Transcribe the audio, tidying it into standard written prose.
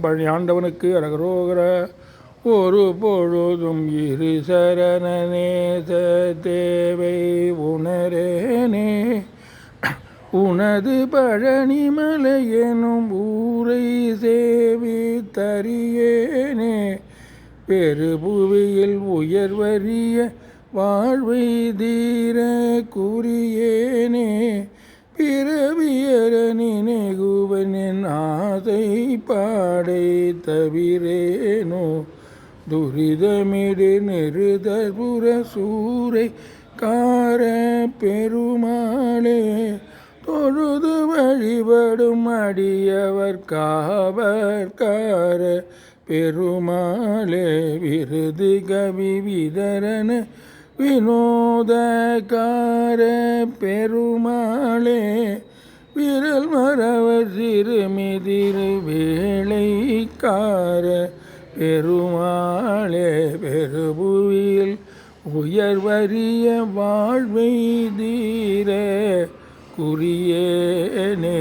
பழனி ஆண்டவனுக்கு அரகரோகர. ஒரு பொழுதும் இரு சரணநேச தேவை உணரேனே. உனது பழனிமலை எனும் ஊரை சேவி தறியேனே. பெருபுவியில் உயர்வறிய வாழ்வை தீர குறியேனே. பிறவியற நினைகுவனின் ஆசை பாடை தவிரேனோ. துரிதமிடு நிருதபுர சூரை கார பெருமாளே. தொழுது வழிபடும் அடியவர் காவர் கார பெருமாளே. விருது கவி விதரண வினோதகார பெருமாளே. விரல் மறவர் சிறுமிதிரு வேளைக்கார பெருமாளே. பெருபுவியில் உயர்வறிய வாழ்வை தீர குறியேனே.